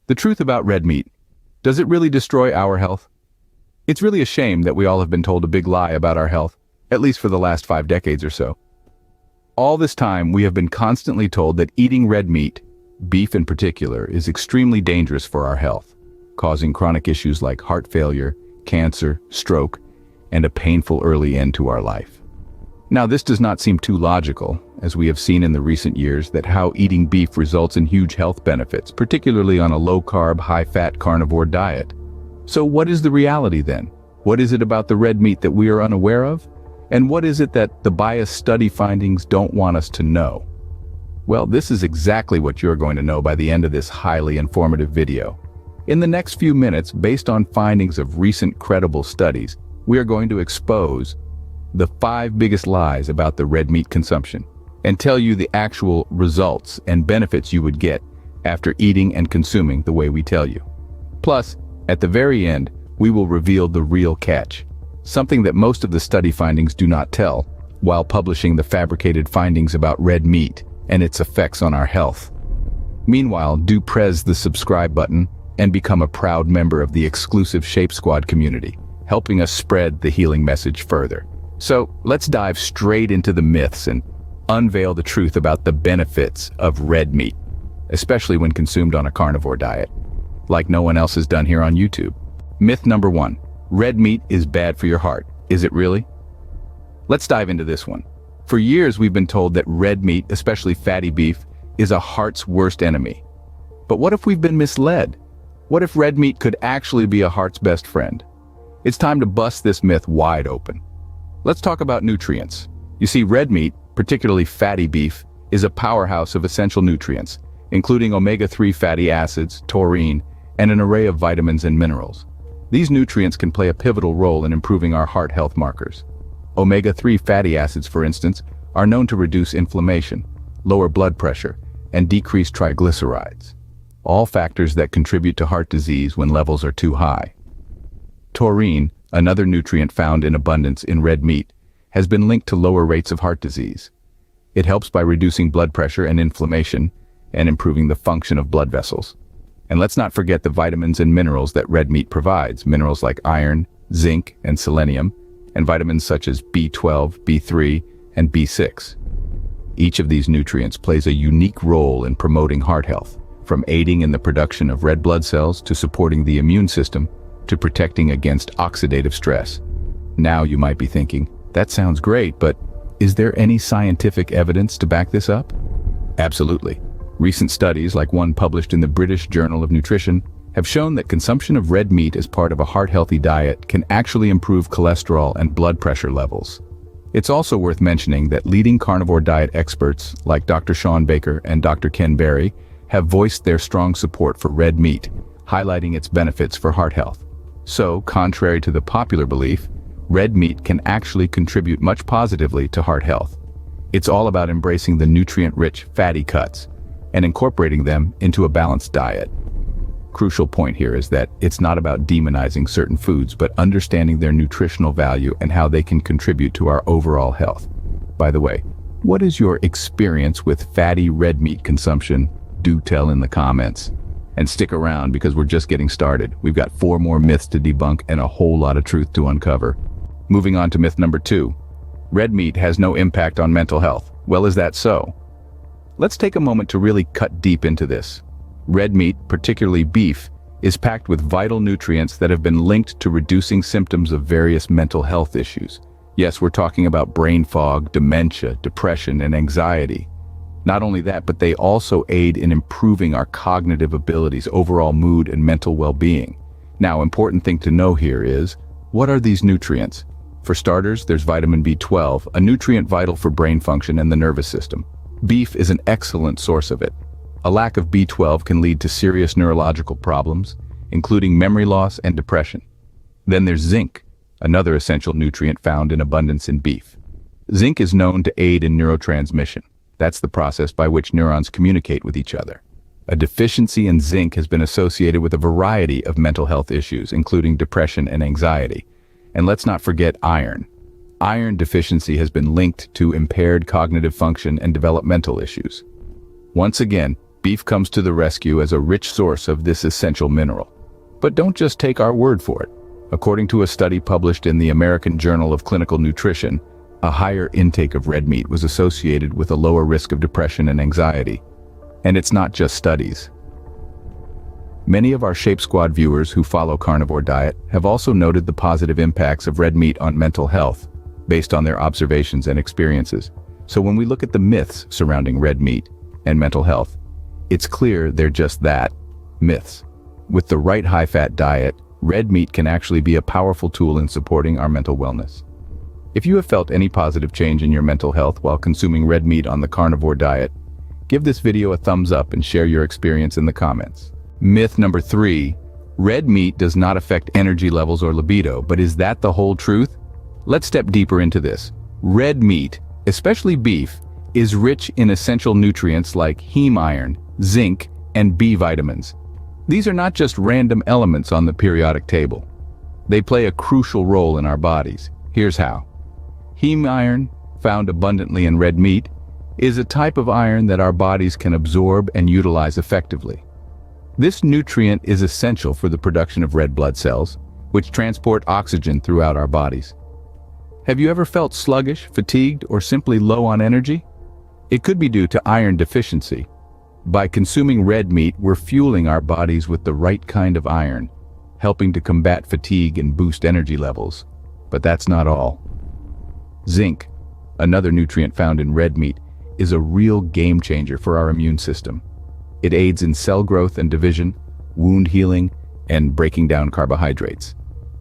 The truth about red meat. Does it really destroy our health? It's really a shame that we all have been told a big lie about our health, at least for the last 5 decades or so. All this time, we have been constantly told that eating red meat, beef in particular, is extremely dangerous for our health, causing chronic issues like heart failure, cancer, stroke, and a painful early end to our life. Now, this does not seem too logical, as we have seen in the recent years that how eating beef results in huge health benefits, particularly on a low-carb, high-fat carnivore diet. So what is the reality then? What is it about the red meat that we are unaware of? And what is it that the biased study findings don't want us to know? Well, this is exactly what you're going to know by the end of this highly informative video. In the next few minutes, based on findings of recent credible studies, we are going to expose the 5 biggest lies about the red meat consumption and tell you the actual results and benefits you would get after eating and consuming the way we tell you. Plus, at the very end, we will reveal the real catch, something that most of the study findings do not tell, while publishing the fabricated findings about red meat and its effects on our health. Meanwhile, do press the subscribe button and become a proud member of the exclusive Shape Squad community, helping us spread the healing message further. So, let's dive straight into the myths and unveil the truth about the benefits of red meat, especially when consumed on a carnivore diet, like no one else has done here on YouTube. Myth number 1. Red meat is bad for your heart. Is it really? Let's dive into this one. For years, we've been told that red meat, especially fatty beef, is a heart's worst enemy. But what if we've been misled? What if red meat could actually be a heart's best friend? It's time to bust this myth wide open. Let's talk about nutrients. You see, red meat, particularly fatty beef, is a powerhouse of essential nutrients, including omega-3 fatty acids, taurine, and an array of vitamins and minerals. These nutrients can play a pivotal role in improving our heart health markers. Omega-3 fatty acids, for instance, are known to reduce inflammation, lower blood pressure, and decrease triglycerides, all factors that contribute to heart disease when levels are too high. Taurine, another nutrient found in abundance in red meat, has been linked to lower rates of heart disease. It helps by reducing blood pressure and inflammation and improving the function of blood vessels. And let's not forget the vitamins and minerals that red meat provides, minerals like iron, zinc, and selenium, and vitamins such as B12, B3, and B6. Each of these nutrients plays a unique role in promoting heart health, from aiding in the production of red blood cells to supporting the immune system to protecting against oxidative stress. Now you might be thinking, that sounds great, but is there any scientific evidence to back this up? Absolutely. Recent studies, like one published in the British Journal of Nutrition, have shown that consumption of red meat as part of a heart-healthy diet can actually improve cholesterol and blood pressure levels. It's also worth mentioning that leading carnivore diet experts like Dr. Shawn and Dr. Ken Berry have voiced their strong support for red meat, highlighting its benefits for heart health. So, contrary to the popular belief, red meat can actually contribute much positively to heart health. It's all about embracing the nutrient-rich fatty cuts and incorporating them into a balanced diet. Crucial point here is that it's not about demonizing certain foods, but understanding their nutritional value and how they can contribute to our overall health. By the way, what is your experience with fatty red meat consumption? Do tell in the comments. And stick around because we're just getting started. We've got 4 more myths to debunk and a whole lot of truth to uncover. Moving on to myth number 2. Red meat has no impact on mental health. Well, is that so? Let's take a moment to really cut deep into this. Red meat, particularly beef, is packed with vital nutrients that have been linked to reducing symptoms of various mental health issues. Yes, we're talking about brain fog, dementia, depression, and anxiety. Not only that, but they also aid in improving our cognitive abilities, overall mood, and mental well-being. Now, important thing to know here is, what are these nutrients? For starters, there's vitamin B12, a nutrient vital for brain function and the nervous system. Beef is an excellent source of it. A lack of B12 can lead to serious neurological problems, including memory loss and depression. Then there's zinc, another essential nutrient found in abundance in beef. Zinc is known to aid in neurotransmission. That's the process by which neurons communicate with each other. A deficiency in zinc has been associated with a variety of mental health issues, including depression and anxiety. And let's not forget iron. Iron deficiency has been linked to impaired cognitive function and developmental issues. Once again, beef comes to the rescue as a rich source of this essential mineral. But don't just take our word for it. According to a study published in the American Journal of Clinical Nutrition, a higher intake of red meat was associated with a lower risk of depression and anxiety. And it's not just studies. Many of our Shape Squad viewers who follow carnivore diet have also noted the positive impacts of red meat on mental health, based on their observations and experiences. So when we look at the myths surrounding red meat and mental health, it's clear they're just that, myths. With the right high-fat diet, red meat can actually be a powerful tool in supporting our mental wellness. If you have felt any positive change in your mental health while consuming red meat on the carnivore diet, give this video a thumbs up and share your experience in the comments. Myth number 3, red meat does not affect energy levels or libido, but is that the whole truth? Let's step deeper into this. Red meat, especially beef, is rich in essential nutrients like heme iron, zinc, and B vitamins. These are not just random elements on the periodic table. They play a crucial role in our bodies. Here's how. Heme iron, found abundantly in red meat, is a type of iron that our bodies can absorb and utilize effectively. This nutrient is essential for the production of red blood cells, which transport oxygen throughout our bodies. Have you ever felt sluggish, fatigued, or simply low on energy? It could be due to iron deficiency. By consuming red meat, we're fueling our bodies with the right kind of iron, helping to combat fatigue and boost energy levels. But that's not all. Zinc, another nutrient found in red meat, is a real game changer for our immune system. It aids in cell growth and division, wound healing, and breaking down carbohydrates.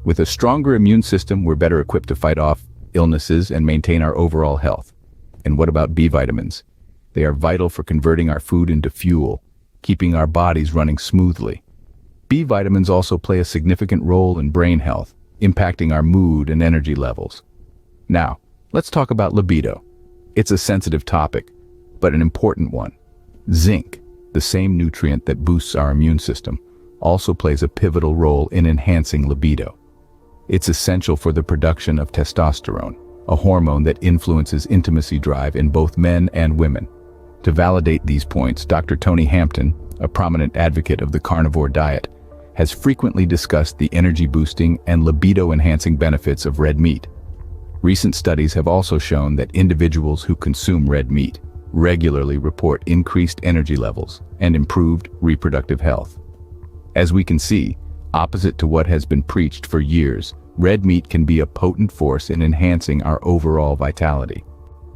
With a stronger immune system, we're better equipped to fight off illnesses and maintain our overall health. And what about B vitamins? They are vital for converting our food into fuel, keeping our bodies running smoothly. B vitamins also play a significant role in brain health, impacting our mood and energy levels. Now, let's talk about libido. It's a sensitive topic, but an important one. Zinc, the same nutrient that boosts our immune system, also plays a pivotal role in enhancing libido. It's essential for the production of testosterone, a hormone that influences intimacy drive in both men and women. To validate these points, Dr. Tony Hampton, a prominent advocate of the carnivore diet, has frequently discussed the energy-boosting and libido-enhancing benefits of red meat. Recent studies have also shown that individuals who consume red meat regularly report increased energy levels and improved reproductive health. As we can see, opposite to what has been preached for years, red meat can be a potent force in enhancing our overall vitality.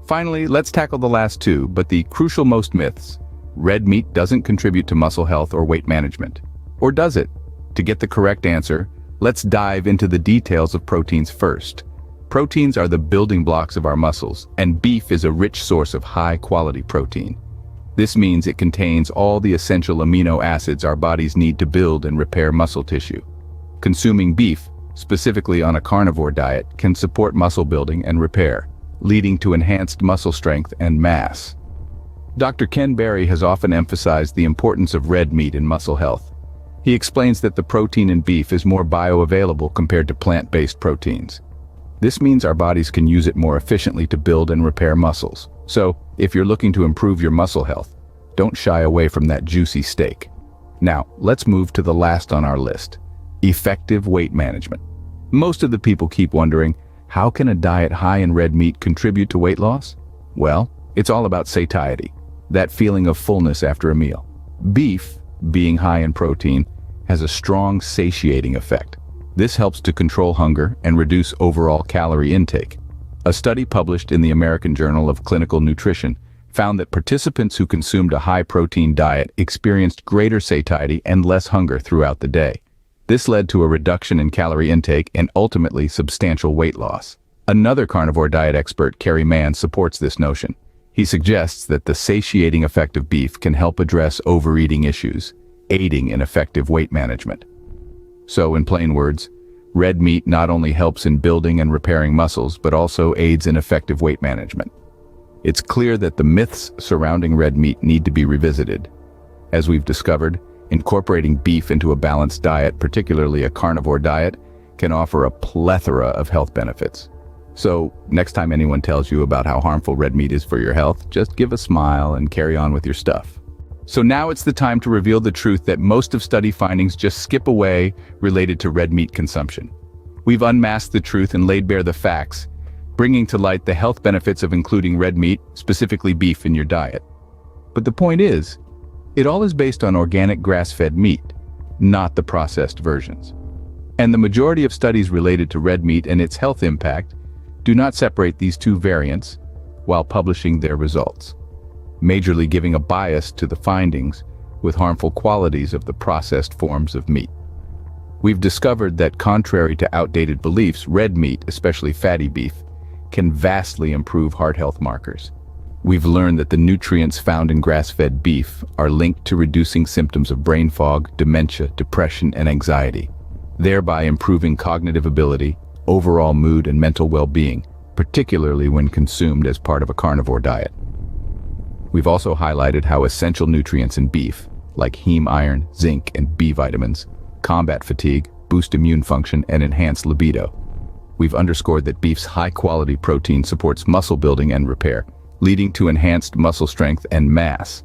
Finally, let's tackle the last two, but the crucial most myths. Red meat doesn't contribute to muscle health or weight management. Or does it? To get the correct answer, let's dive into the details of proteins first. Proteins are the building blocks of our muscles, and beef is a rich source of high-quality protein. This means it contains all the essential amino acids our bodies need to build and repair muscle tissue. Consuming beef, specifically on a carnivore diet, can support muscle building and repair, leading to enhanced muscle strength and mass. Dr. Ken Berry has often emphasized the importance of red meat in muscle health. He explains that the protein in beef is more bioavailable compared to plant-based proteins. This means our bodies can use it more efficiently to build and repair muscles. So, if you're looking to improve your muscle health, don't shy away from that juicy steak. Now, let's move to the last on our list: effective weight management. Most of the people keep wondering, how can a diet high in red meat contribute to weight loss? Well, it's all about satiety, that feeling of fullness after a meal. Beef, being high in protein, has a strong satiating effect. This helps to control hunger and reduce overall calorie intake. A study published in the American Journal of Clinical Nutrition found that participants who consumed a high-protein diet experienced greater satiety and less hunger throughout the day. This led to a reduction in calorie intake and ultimately substantial weight loss. Another carnivore diet expert, Kerry Mann, supports this notion. He suggests that the satiating effect of beef can help address overeating issues, aiding in effective weight management. So, in plain words, red meat not only helps in building and repairing muscles, but also aids in effective weight management. It's clear that the myths surrounding red meat need to be revisited. As we've discovered, incorporating beef into a balanced diet, particularly a carnivore diet, can offer a plethora of health benefits. So, next time anyone tells you about how harmful red meat is for your health, just give a smile and carry on with your stuff. So now it's the time to reveal the truth that most of study findings just skip away related to red meat consumption. We've unmasked the truth and laid bare the facts, bringing to light the health benefits of including red meat, specifically beef, in your diet. But the point is, it all is based on organic grass-fed meat, not the processed versions. And the majority of studies related to red meat and its health impact do not separate these two variants while publishing their results, majorly giving a bias to the findings with harmful qualities of the processed forms of meat. We've discovered that, contrary to outdated beliefs, red meat, especially fatty beef, can vastly improve heart health markers. We've learned that the nutrients found in grass-fed beef are linked to reducing symptoms of brain fog, dementia, depression, and anxiety, thereby improving cognitive ability, overall mood, and mental well-being, particularly when consumed as part of a carnivore diet. We've also highlighted how essential nutrients in beef, like heme iron, zinc, and B vitamins, combat fatigue, boost immune function, and enhance libido. We've underscored that beef's high-quality protein supports muscle building and repair, leading to enhanced muscle strength and mass.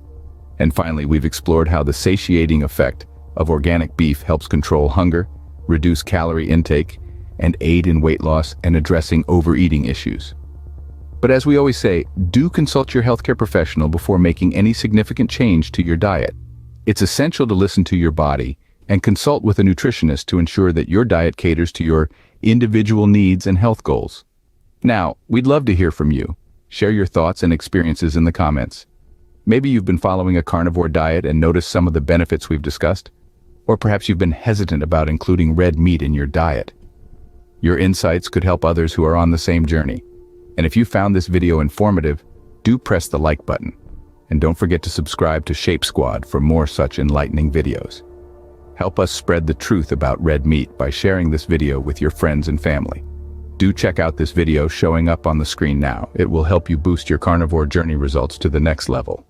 And finally, we've explored how the satiating effect of organic beef helps control hunger, reduce calorie intake, and aid in weight loss and addressing overeating issues. But as we always say, do consult your healthcare professional before making any significant change to your diet. It's essential to listen to your body and consult with a nutritionist to ensure that your diet caters to your individual needs and health goals. Now, we'd love to hear from you. Share your thoughts and experiences in the comments. Maybe you've been following a carnivore diet and noticed some of the benefits we've discussed, or perhaps you've been hesitant about including red meat in your diet. Your insights could help others who are on the same journey. And if you found this video informative, do press the like button. And don't forget to subscribe to Shape Squad for more such enlightening videos. Help us spread the truth about red meat by sharing this video with your friends and family. Do check out this video showing up on the screen now. It will help you boost your carnivore journey results to the next level.